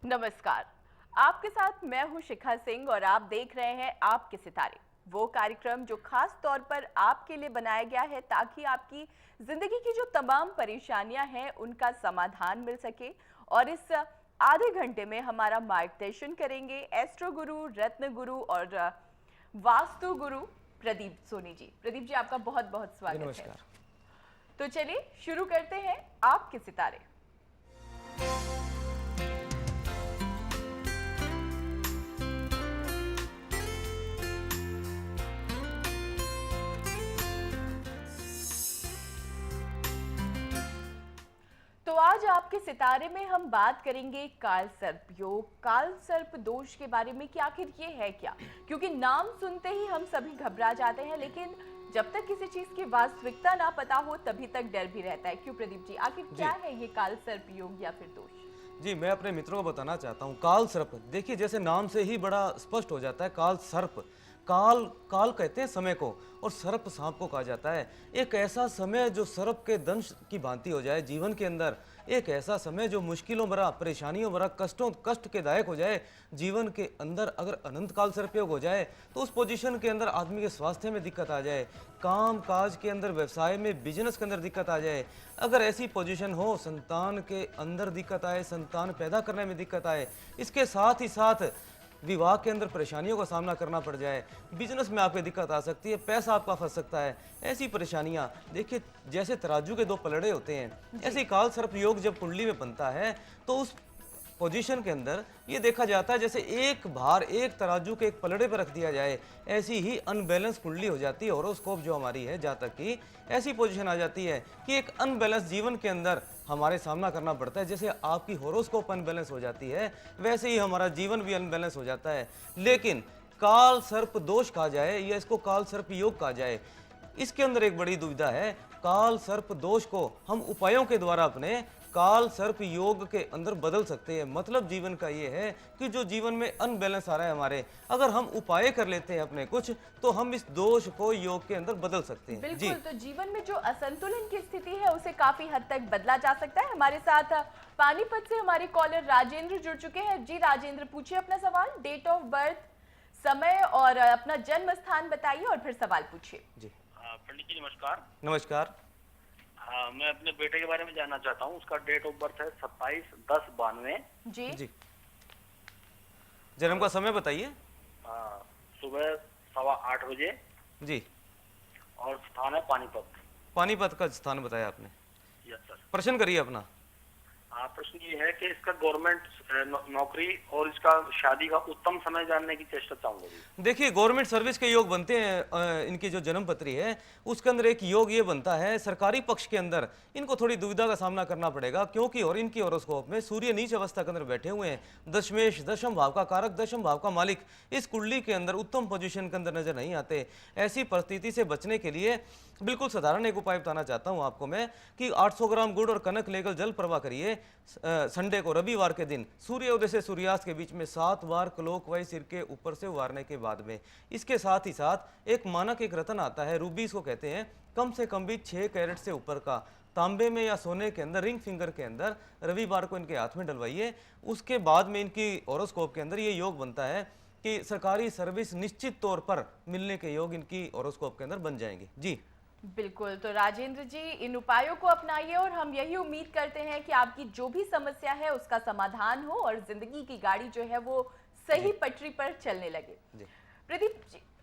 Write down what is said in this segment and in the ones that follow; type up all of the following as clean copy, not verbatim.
नमस्कार। आपके साथ मैं हूं शिखा सिंह और आप देख रहे हैं आपके सितारे, वो कार्यक्रम जो खास तौर पर आपके लिए बनाया गया है ताकि आपकी जिंदगी की जो तमाम परेशानियां हैं उनका समाधान मिल सके। और इस आधे घंटे में हमारा मार्गदर्शन करेंगे एस्ट्रो गुरु, रत्न गुरु और वास्तु गुरु प्रदीप सोनी जी। प्रदीप जी, आपका बहुत बहुत स्वागत है। नमस्कार। तो चलिए शुरू करते हैं आपके सितारे। तो आज आपके सितारे में हम बात करेंगे काल सर्प योग, काल सर्प दोष के बारे में कि आखिर ये है क्या। क्योंकि नाम सुनते ही हम सभी घबरा जाते हैं, लेकिन जब तक किसी चीज की वास्तविकता ना पता हो तभी तक डर भी रहता है। क्यों प्रदीप जी, आखिर क्या है ये काल सर्प योग या फिर दोष? जी, मैं अपने मित्रों को बताना चाहता हूँ काल सर्प। देखिए, जैसे नाम से ही बड़ा स्पष्ट हो जाता है, काल सर्प। काल काल कहते हैं समय को, और सर्प सांप को कहा जाता है। एक ऐसा समय जो सर्प के दंश की भांति हो जाए जीवन के अंदर, एक ऐसा समय जो मुश्किलों भरा, परेशानियों भरा, कष्ट के दायक हो जाए जीवन के अंदर। अगर अनंत काल सर्पयोग हो जाए तो उस पोजीशन के अंदर आदमी के स्वास्थ्य में दिक्कत आ जाए, काम काज के अंदर, व्यवसाय में, बिजनेस के अंदर दिक्कत आ जाए। अगर ऐसी पोजीशन हो, संतान के अंदर दिक्कत आए, संतान पैदा करने में दिक्कत आए, इसके साथ ही साथ विवाह के अंदर परेशानियों का सामना करना पड़ जाए, बिजनेस में आपकी दिक्कत आ सकती है, पैसा आपका फंस सकता है, ऐसी परेशानियां। देखिए, जैसे तराजू के दो पलड़े होते हैं, ऐसे काल सर्प योग जब कुंडली में बनता है तो उस पोजीशन के अंदर ये देखा जाता है जैसे एक भार एक तराजू के एक पलड़े पर रख दिया जाए, ऐसी ही अनबैलेंस कुंडली हो जाती है। हॉरोस्कोप जो हमारी है, जातक की ऐसी पोजीशन आ जाती है कि एक अनबैलेंस जीवन के अंदर हमारे सामना करना पड़ता है। जैसे आपकी हॉरोस्कोप अनबैलेंस हो जाती है, वैसे ही हमारा जीवन भी अनबैलेंस हो जाता है। लेकिन काल सर्प दोष कहा जाए या इसको काल सर्प योग कहा जाए, इसके अंदर एक बड़ी दुविधा है। काल सर्प दोष को हम उपायों के द्वारा अपने काल सर्प योग के अंदर बदल सकते हैं। मतलब जीवन का ये है कि जो जीवन में अनबैलेंस आ रहा है हमारे, अगर हम उपाय कर लेते हैं अपने कुछ, तो हम इस दोष को योग के अंदर बदल सकते हैं। बिल्कुल। तो जीवन में जो असंतुलन की स्थिति है उसे काफी हद तक बदला जा सकता है। हमारे साथ पानीपत से हमारे कॉलर राजेंद्र जुड़ चुके हैं। जी राजेंद्र, पूछिए अपना सवाल। डेट ऑफ बर्थ, समय और अपना जन्म स्थान बताइए और फिर सवाल पूछिए। जी पंडित जी नमस्कार। नमस्कार। हाँ, मैं अपने बेटे के बारे में जानना चाहता हूँ। उसका डेट ऑफ बर्थ है 27/10/92। जी जी, जन्म का समय बताइए। सुबह 8:15 बजे। जी, और स्थान है पानीपत। पानीपत का स्थान बताया आपने। Yes sir. प्रश्न करिए अपना। प्रश्न ये है कि इसका गवर्नमेंट नौकरी और इसका शादी का उत्तम समय जानने की चेष्टा चाहूंगा। देखिए, गवर्नमेंट सर्विस के योग बनते हैं। इनकी जो जन्म पत्री है उसके अंदर एक योग ये बनता है, सरकारी पक्ष के अंदर इनको थोड़ी दुविधा का सामना करना पड़ेगा, क्योंकि और इनकी हॉरोस्कोप में सूर्य नीच अवस्था के अंदर बैठे हुए हैं। दशमेश, दशम भाव का कारक, दशम भाव का मालिक इस कुंडली के अंदर उत्तम पोजीशन के अंदर नजर नहीं आते। ऐसी परिस्थिति से बचने के लिए बिल्कुल साधारण एक उपाय बताना चाहता हूं आपको मैं कि 800 ग्राम गुड़ और कनक लेकर जल प्रवाह करिए। संडे को, रविवार के दिन, सूर्योदय से सूर्यास्त के बीच में 7 बार क्लॉकवाइज सिर के ऊपर से उबारने के बाद में। इसके साथ ही साथ एक मानक, एक रत्न आता है, रूबी इसको कहते हैं, कम से कम भी 6 कैरेट से ऊपर का, तांबे में या सोने के अंदर, रिंग फिंगर के अंदर, रविवार को इनके हाथ में डलवाइए। उसके बाद में इनकी हॉरोस्कोप के अंदर ये योग बनता है कि सरकारी सर्विस निश्चित तौर पर मिलने के योग इनकी हॉरोस्कोप के अंदर बन जाएंगे। जी बिल्कुल। तो राजेंद्र जी, इन उपायों को अपनाइए और हम यही उम्मीद करते हैं कि आपकी जो भी समस्या है उसका समाधान हो और जिंदगी की गाड़ी जो है वो सही पटरी पर चलने लगे। प्रदीप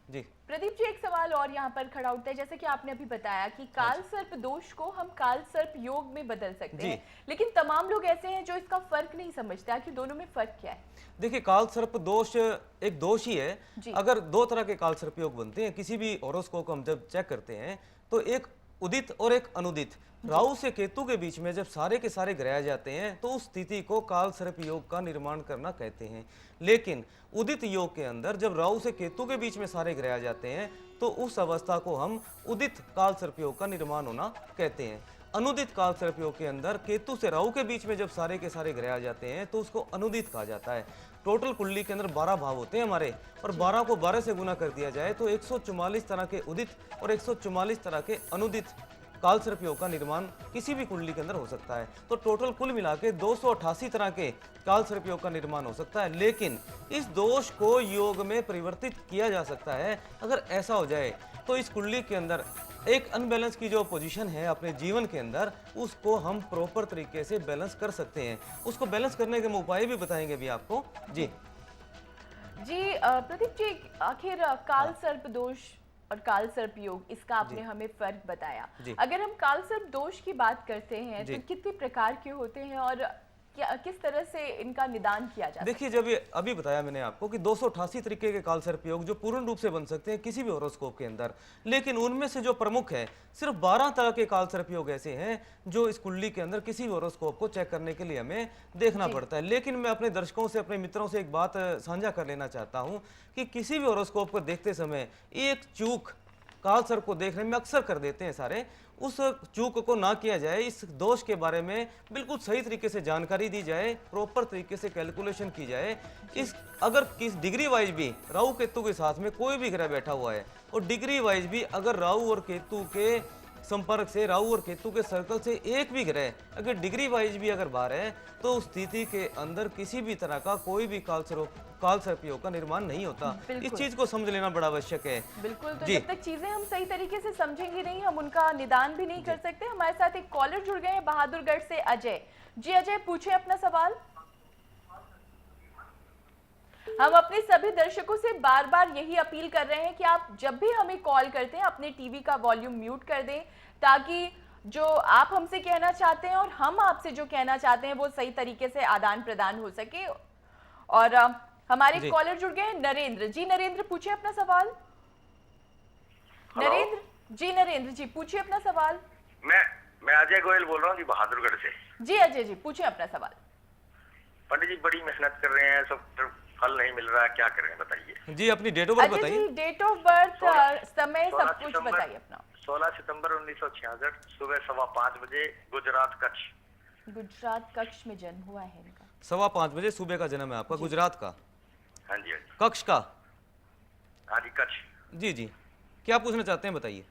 जी, एक सवाल और यहाँ पर खड़ा उठता है। जैसे कि आपने अभी बताया कि काल सर्प दोष को हम काल सर्प योग में बदल सकते हैं, लेकिन तमाम लोग ऐसे हैं जो इसका फर्क नहीं समझते। आखिर दोनों में फर्क क्या है? देखिए, काल सर्प दोष एक दोष ही है। अगर दो तरह के काल सर्प योग बनते हैं किसी भी हॉरोस्कोप को हम जब चेक करते हैं, तो एक उदित और एक अनुदित। राहु से केतु के बीच में जब सारे के सारे ग्रह आ जाते हैं तो उस स्थिति को काल सर्प योग का निर्माण करना कहते हैं। लेकिन उदित योग के अंदर जब राहु से केतु के बीच में सारे ग्रह आ जाते हैं तो उस अवस्था को हम उदित काल सर्प योग का निर्माण होना कहते हैं। अनुदित काल सर्प योग के अंदर केतु से राहु के बीच में जब सारे के सारे ग्रह आ जाते हैं तो उसको अनुदित कहा जाता है। टोटल कुंडली के अंदर 12 भाव होते हैं हमारे, और 12 को 12 से गुना कर दिया जाए तो 144 तरह के उदित और 144 तरह के अनुदित काल सर्प योग का निर्माण किसी भी कुंडली के अंदर हो सकता है। तो टोटल कुल मिला के 288 तरह के काल सर्प योग का निर्माण हो सकता है, लेकिन इस दोष को योग में परिवर्तित किया जा सकता है। अगर ऐसा हो जाए तो इस कुंडली के अंदर एक अनबैलेंस की जो पोजीशन है अपने जीवन के अंदर, उसको हम प्रॉपर तरीके से बैलेंस कर सकते हैं। उसको बैलेंस करने के हम उपाय भी बताएंगे अभी आपको। जी प्रदीप जी, आखिर काल सर्प दोष और काल सर्प योग, इसका आपने हमें फर्क बताया। अगर हम काल सर्प दोष की बात करते हैं तो कितने प्रकार के होते हैं और किस तरह से इनका निदान किया जाता है? देखिए, जब ये अभी बताया मैंने आपको कि 288 तरीके के काल सर्प योग जो पूर्ण रूप से बन सकते हैं किसी भी होरोस्कोप के अंदर, लेकिन उनमें से जो प्रमुख है सिर्फ 12 तरह के काल सर्प योग ऐसे हैं जो इस कुंडली के अंदर किसी भी होरोस्कोप को चेक करने के लिए हमें देखना पड़ता है। लेकिन मैं अपने दर्शकों से, अपने मित्रों से एक बात साझा कर लेना चाहता हूँ कि किसी भी होरोस्कोप को देखते समय एक चूक काल सर्प को देखने में अक्सर कर देते हैं सारे, उस चूक को ना किया जाए। इस दोष के बारे में बिल्कुल सही तरीके से जानकारी दी जाए, प्रॉपर तरीके से कैलकुलेशन की जाए। इस अगर किस डिग्री वाइज भी राहु केतु के साथ में कोई भी ग्रह बैठा हुआ है और डिग्री वाइज भी अगर राहु और केतु के संपर्क से, राहु और केतु के सर्कल से एक भी ग्रह अगर डिग्री वाइज भी अगर बाहर है तो उस स्थिति के अंदर किसी भी तरह का कोई भी काल सर्प योग का निर्माण नहीं होता। इस चीज को समझ लेना बड़ा आवश्यक है। बिल्कुल, तो जब तक चीजें हम सही तरीके से समझेंगे नहीं, हम उनका निदान भी नहीं कर सकते। हमारे साथ एक कॉलर जुड़ गए हैं बहादुरगढ़ से, अजय जी। अजय, पूछे अपना सवाल। हम अपने सभी दर्शकों से बार बार यही अपील कर रहे हैं कि आप जब भी हमें कॉल करते हैं अपने टीवी का वॉल्यूम म्यूट कर दें, ताकि जो आप हमसे कहना चाहते हैं और हम आपसे जो कहना चाहते हैं वो सही तरीके से आदान प्रदान हो सके। और हमारे कॉलर जुड़ गए हैं नरेंद्र जी। नरेंद्र, पूछिए अपना सवाल। नरेंद्र जी पूछिए अपना सवाल। मैं अजय गोयल बोल रहा हूँ जी, बहादुरगढ़ से। जी अजय जी, पूछिए अपना सवाल। पंडित जी, बड़ी मेहनत कर रहे हैं, सब फल नहीं मिल रहा, क्या करें बताइए जी। अपनी डेट ऑफ बर्थ बताइए। डेट ऑफ बर्थ, समय, सब कुछ बताइए अपना। 16 सितंबर 1966, सुबह 5:15 बजे, गुजरात कच्छ। गुजरात कच्छ में जन्म हुआ है इनका। 5:15 बजे सुबह का जन्म है आपका, गुजरात का। हाँ जी। कच्छ का? हाँ जी, कच्छ। जी जी, क्या पूछना चाहते हैं बताइए।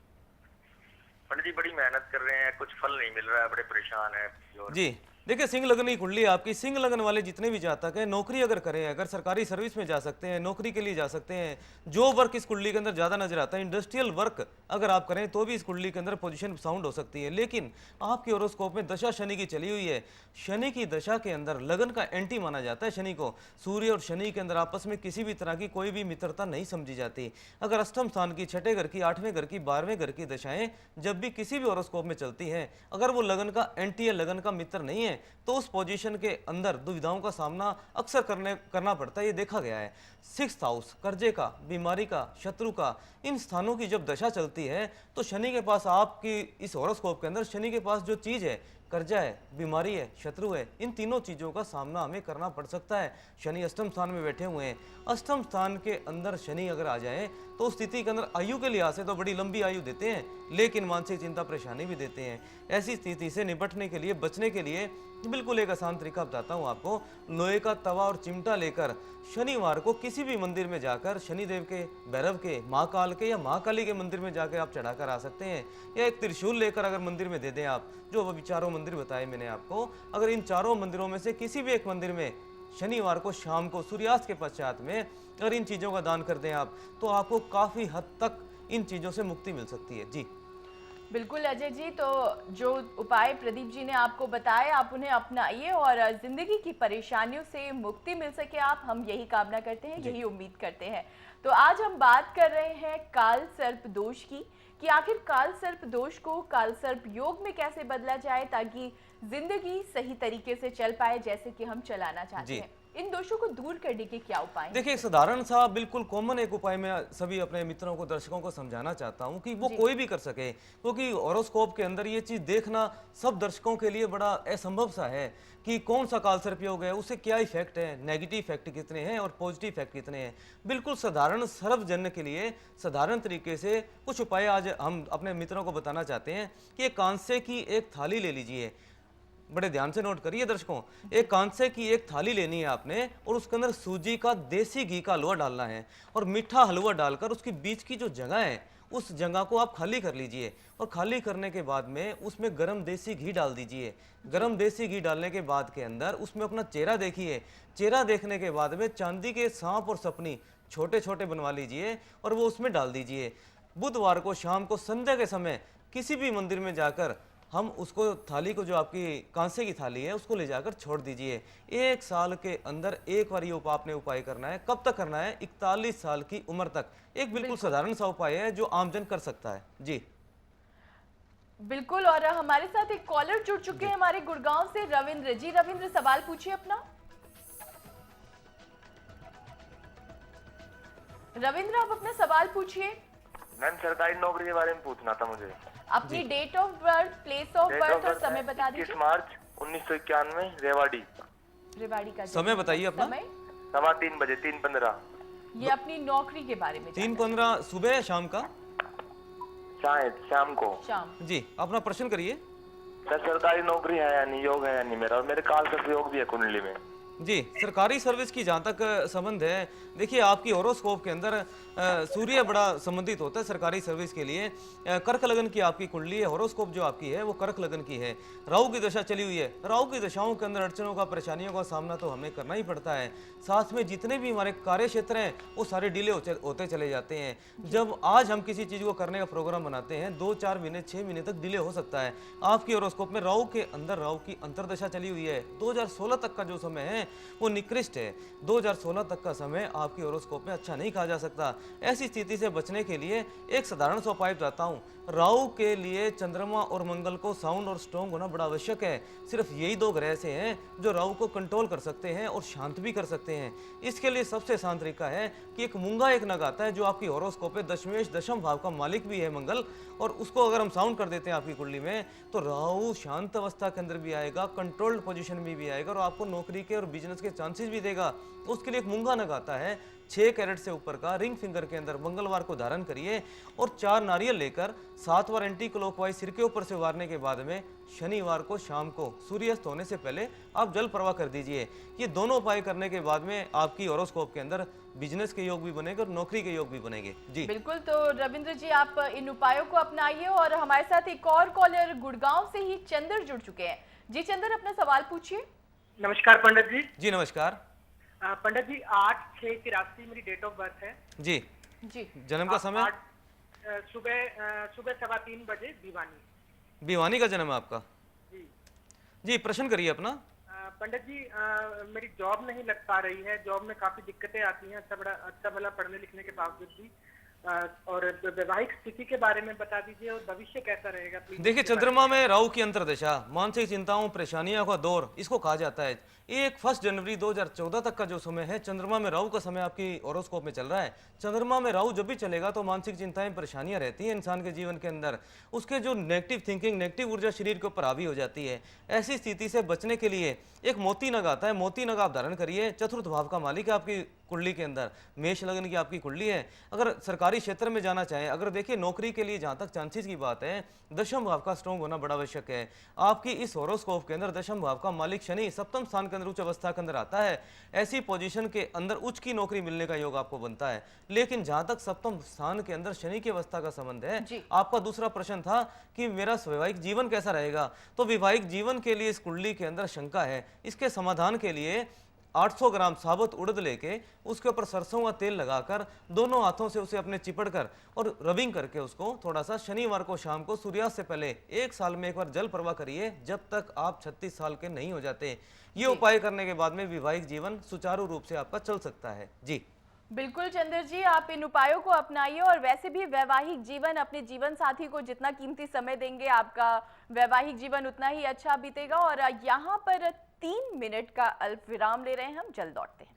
पंडित जी, बड़ी मेहनत कर रहे हैं, कुछ फल नहीं मिल रहा है, बड़े परेशान है जी। देखिए, सिंह लग्न की कुंडली आपकी। सिंह लग्न वाले जितने भी जातक हैं, नौकरी अगर करें, अगर सरकारी सर्विस में जा सकते हैं, नौकरी के लिए जा सकते हैं, जो वर्क इस कुंडली के अंदर ज्यादा नजर आता है, इंडस्ट्रियल वर्क अगर आप करें तो भी इस कुंडली के अंदर पोजीशन साउंड हो सकती है। लेकिन आपके होरोस्कोप में दशा शनि की चली हुई है। शनि की दशा के अंदर लगन का एंटी माना जाता है शनि को। सूर्य और शनि के अंदर आपस में किसी भी तरह की कोई भी मित्रता नहीं समझी जाती। अगर अष्टम स्थान की, छठे घर की, 8वें घर की, 12वें घर की दशाएं जब भी किसी भी होरोस्कोप में चलती हैं, अगर वो लगन का एंटी या लगन का मित्र नहीं है तो उस पोजीशन के अंदर दुविधाओं का सामना अक्सर करना पड़ता है। ये देखा गया है। 6th हाउस, कर्जे का, बीमारी का, शत्रु का, इन स्थानों की जब दशा चलती है तो शनि के पास, आपकी इस हॉरोस्कोप के अंदर शनि के पास जो चीज है, कर्जा है, बीमारी है, शत्रु है, इन तीनों चीजों का सामना हमें करना पड़ सकता है। शनि अष्टम स्थान में बैठे हुए हैं। अष्टम स्थान के अंदर शनि अगर आ जाए तो उस स्थिति के अंदर आयु के लिहाज से तो बड़ी लंबी आयु देते हैं, लेकिन मानसिक चिंता परेशानी भी देते हैं। ऐसी स्थिति से निपटने के लिए, बचने के लिए बिल्कुल एक आसान तरीका बताता हूँ आपको। लोहे का तवा और चिमटा लेकर शनिवार को किसी भी मंदिर में जाकर, शनिदेव के, भैरव के, महाकाल के या महाकाली के मंदिर में जाकर आप चढ़ाकर आ सकते हैं। या एक त्रिशूल लेकर अगर मंदिर में दे दें आप, जो अभी 4 मंदिर बताए मैंने आपको, अगर इन 4 मंदिरों में से किसी भी एक मंदिर में शनिवार को शाम को सूर्यास्त के पश्चात में अगर इन चीजों का दान कर दें आप, तो आपको काफी हद तक इन चीजों से मुक्ति मिल सकती है। जी बिल्कुल अजय जी, तो जो उपाय प्रदीप जी ने आपको बताए, आप उन्हें अपनाइए और जिंदगी की परेशानियों से मुक्ति मिल सके। हम यही कामना करते हैं, यही उम्मीद करते हैं। तो आज हम बात कर रहे हैं काल सर्प दोष की, कि आखिर काल सर्प दोष को काल सर्प योग में कैसे बदला जाए ताकि जिंदगी सही तरीके से चल पाए जैसे कि हम चलाना चाहते हैं। इन दोषों को दूर करने के क्या उपाय हैं? देखिए, साधारण सा बिल्कुल कॉमन एक उपाय मैं सभी अपने मित्रों को, दर्शकों को समझाना चाहता हूं कि वो कोई भी कर सके, क्योंकि हॉरोस्कोप के अंदर ये चीज देखना सब दर्शकों के लिए बड़ा असंभव सा है कि कौन सा काल सर्प योग है, उससे क्या इफेक्ट है, नेगेटिव इफेक्ट कितने हैं और पॉजिटिव इफेक्ट कितने हैं। बिल्कुल साधारण सर्वजन के लिए साधारण तरीके से कुछ उपाय आज हम अपने मित्रों को बताना चाहते हैं कि एक कांसे की एक थाली ले लीजिए। बड़े ध्यान से नोट करिए दर्शकों, एक कांसे की एक थाली लेनी है आपने और उसके अंदर सूजी का देसी घी का हलवा डालना है और मीठा हलवा डालकर उसकी बीच की जो जगह है उस जगह को आप खाली कर लीजिए और खाली करने के बाद में उसमें गरम देसी घी डाल दीजिए। गरम देसी घी डालने के बाद के अंदर उसमें अपना चेहरा देखिए। चेहरा देखने के बाद में चांदी के सांप और सपनी छोटे छोटे बनवा लीजिए और वो उसमें डाल दीजिए। बुधवार को शाम को संध्या के समय किसी भी मंदिर में जाकर हम उसको थाली को, जो आपकी कांसे की थाली है, उसको ले जाकर छोड़ दीजिए। 1 साल के अंदर एक बार ये आपने उपाय करना है। कब तक करना है? 41 साल की उम्र तक। एक बिल्कुल साधारण सा उपाय है जो आमजन कर सकता है जी। बिल्कुल। और हमारे साथ एक कॉलर जुड़ चुके हैं हमारे गुड़गांव से, रविंद्र जी। रविंद्र, सवाल पूछिए अपना। रविंद्र, आप अपना सवाल पूछिए। मैम सरकारी नौकरी के बारे में पूछना था मुझे। अपनी date of birth, place of birth और समय बता 21 दीजिए। मार्च 1991 रेवाड़ी। रेवाड़ी का समय बताइए अपना। समय? 3:15 बजे, 3:15। ये अपनी नौकरी के बारे में। 3:15 सुबह या शाम का? शायद शाम को। शाम जी, अपना प्रश्न करिए। सर सरकारी नौकरी है या नहीं, योग है या नहीं मेरा, और मेरे काल सर्प योग भी है कुंडली में। जी, सरकारी सर्विस की जहाँ तक संबंध है, देखिए आपकी होरोस्कोप के अंदर सूर्य बड़ा संबंधित होता है सरकारी सर्विस के लिए। कर्क लगन की आपकी कुंडली है, होरोस्कोप जो आपकी है वो कर्क लगन की है। राहु की दशा चली हुई है। राहु की दशाओं के अंदर अड़चनों का, परेशानियों का सामना तो हमें करना ही पड़ता है। साथ में जितने भी हमारे कार्य क्षेत्र हैं वो सारे डिले होते चले जाते हैं। जब आज हम किसी चीज़ को करने का प्रोग्राम बनाते हैं 2-4 महीने 6 महीने तक डिले हो सकता है। आपकी होरोस्कोप में राहु के अंदर राहु की अंतरदशा चली हुई है। 2016 तक का जो समय है वो निकृष्ट है। 2016 तक का समय आपकी होरोस्कोप में अच्छा नहीं कहा जा सकता। ऐसी स्थिति से बचने के लिए एक साधारण सा उपाय बताता हूँ। राहु के लिए चंद्रमा और मंगल को साउंड और स्ट्रॉन्ग होना बड़ा आवश्यक है। सिर्फ यही 2 ग्रह से हैं जो राहु को कंट्रोल कर सकते हैं और शांत भी कर सकते हैं। इसके लिए सबसे आसान तरीका है कि एक मूंगा एक नग आता है जो आपकी होरोस्कोप में दशमेश दशम भाव का मालिक भी है मंगल, और उसको अगर हम साउंड कर देते हैं आपकी कुंडली में तो राहु शांत अवस्था के अंदर भी आएगा, कंट्रोल्ड पोजीशन में भी आएगा और आपको नौकरी के और बिजनेस के चांसेस भी देगा। उसके लिए एक मूंगा नग आता है 6 कैरेट से ऊपर का, रिंग फिंगर के अंदर मंगलवार को धारण करिए और 4 नारियल लेकर 7 बार एंटी क्लॉकवाइज सिर के ऊपर से वारने के बाद में शनिवार को शाम को सूर्यास्त होने से पहले आप जल प्रवाह कर दीजिए। ये दोनों उपाय करने के बाद में आपकी होरोस्कोप के अंदर बिजनेस के योग भी बनेंगे और नौकरी के योग भी बनेंगे जी। बिल्कुल। तो रविंद्र जी, आप इन उपायों को अपनाइए। और हमारे साथ एक और कॉलर गुड़गांव से ही चंद्र जुड़ चुके हैं। जी चंद्र, अपना सवाल पूछिए। नमस्कार पंडित जी। जी नमस्कार। पंडित जी 8/6/83 मेरी डेट ऑफ बर्थ है जी। जी। जन्म का समय? सुबह 3:15 बजे भिवानी। भिवानी का जन्म है आपका? जी जी, प्रश्न करिए अपना। पंडित जी मेरी जॉब नहीं लग पा रही है। जॉब में काफी दिक्कतें आती हैं, अच्छा भला पढ़ने लिखने के बावजूद भी। और वैवाहिक स्थिति के बारे में बता दीजिए और भविष्य कैसा रहेगा प्लीज। देखिए, चंद्रमा में राहु की अंतर्दशा मानसिक चिंताओं, परेशानियों का दौर इसको कहा जाता है। 1 जनवरी 2014 तक का जो समय है, चंद्रमा में राहु का समय आपकी होरोस्कोप में चल रहा है। चंद्रमा में राहु जब भी चलेगा तो मानसिक चिंताएं, परेशानियां रहती हैं इंसान के जीवन के अंदर। उसके जो नेगेटिव थिंकिंग, नेगेटिव ऊर्जा शरीर के ऊपर हावी हो जाती है। ऐसी स्थिति से बचने के लिए एक मोती नग आता है, मोती नग आप धारण करिए। चतुर्थ भाव का मालिक है आपकी कुंडली के अंदर, मेष लग्न की आपकी कुंडली है। अगर सरकारी क्षेत्र में जाना चाहें, अगर देखिए नौकरी के लिए जहां तक चांसेस की बात है, दशम भाव का स्ट्रॉन्ग होना बड़ा आवश्यक है। आपकी इस होरोस्कोप के अंदर दशम भाव का मालिक शनि सप्तम स्थान के अंदर उच्च अवस्था के अंदर आता है। ऐसी पोजीशन के अंदर उच्च की नौकरी मिलने का योग आपको बनता है। लेकिन जहां तक सप्तम स्थान के अंदर शनि की अवस्था का संबंध है, आपका दूसरा प्रश्न था कि मेरा वैवाहिक जीवन कैसा रहेगा, तो वैवाहिक जीवन के लिए इस कुंडली के अंदर शंका है। इसके समाधान के लिए 800 ग्राम साबुत उड़द लेके उसके ऊपर सरसों का तेल लगाकर दोनों हाथों से उसे अपने चिपड़ कर और रबिंग करके उसको थोड़ा सा शनिवार को शाम को सूर्यास्त से पहले 1 साल में एक बार जल प्रवाह करिए, जब तक आप 36 साल के नहीं हो जाते। ये उपाय करने के बाद में वैवाहिक जीवन सुचारू रूप से आपका चल सकता है जी। बिल्कुल चंद्र जी, आप इन उपायों को अपनाइए। और वैसे भी वैवाहिक जीवन, अपने जीवन साथी को जितना कीमती समय देंगे, आपका वैवाहिक जीवन उतना ही अच्छा बीतेगा। और यहाँ पर 3 मिनट का अल्प विराम ले रहे हैं हम, जल्द लौटते हैं।